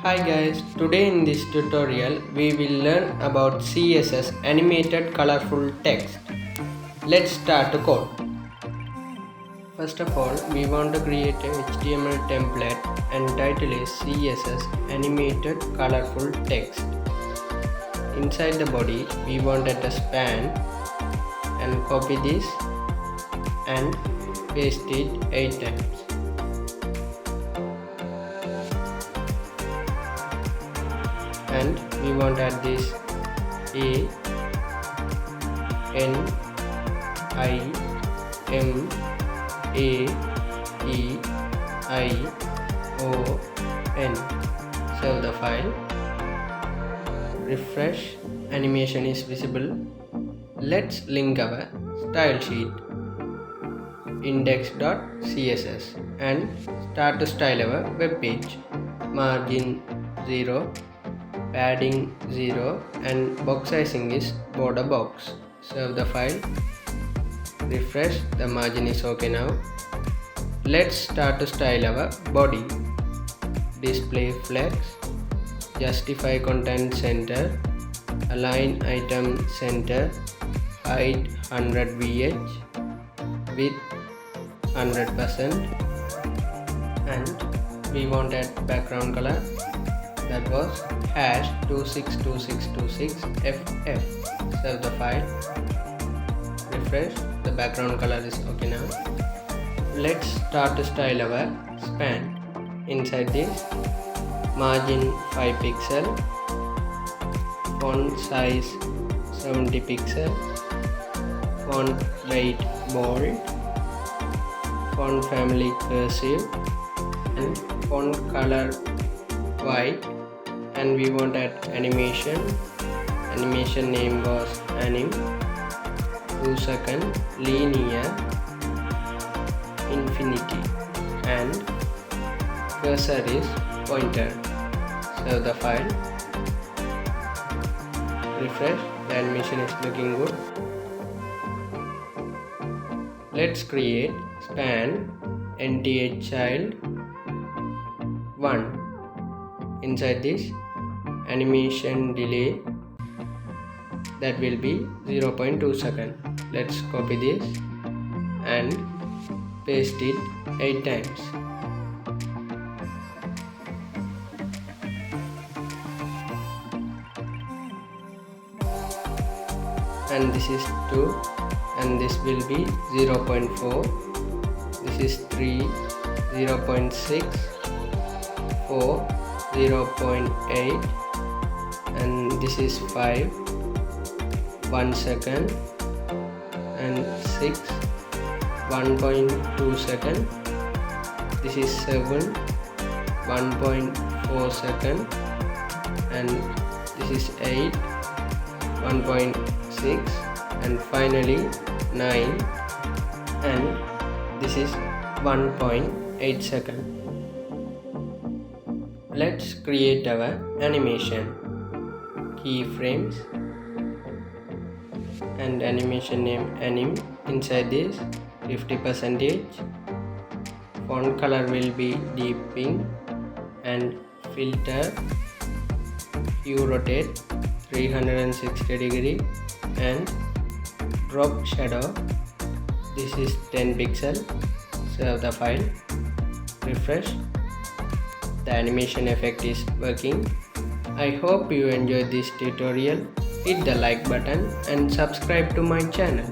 Hi guys, today in this tutorial we will learn about CSS Animated Colourful Text. Let's start the code. First of all, we want to create a HTML template and title is CSS Animated Colourful Text. Inside the body, we want a span and copy this and paste it 8 times. And we want to add this A N I M A E I O N. Save the file. Refresh. Animation is visible. Let's link our style sheet index.css and start to style our web page. Margin 0, padding 0 and box sizing is border box. Save the file. Refresh. The margin is okay now. Let's start to style our body. Display flex, justify content center, align item center, height 100 VH, width 100%, and we want add background color, that was #262626FF. Save the file. Refresh. The background color is okay now. Let's start to style our span. Inside this, margin 5 pixel, font size 70 pixel, font weight bold, font family cursive, and font color white. And we want add animation. Animation name was anim, 2 second, linear, infinity, and cursor is pointer. Save the file. Refresh. The animation is looking good. Let's create span nth child 1. Inside this, animation delay, that will be 0.2 seconds. Let's copy this and paste it 8 times. And this is 2 and this will be 0.4. This is 3, 0.6, 4, 0.8, and this is 5, 1 second, and 6, 1.2 second. This is 7, 1.4 second, and this is 8, 1.6, and finally 9, and this is 1.8 second. Let's create our animation. Keyframes and animation name anim. Inside this, 50%. Font color will be deep pink and filter hue rotate 360 degree and drop shadow. This is 10 pixel. Save the file. Refresh. The animation effect is working. I hope you enjoyed this tutorial. Hit the like button and subscribe to my channel.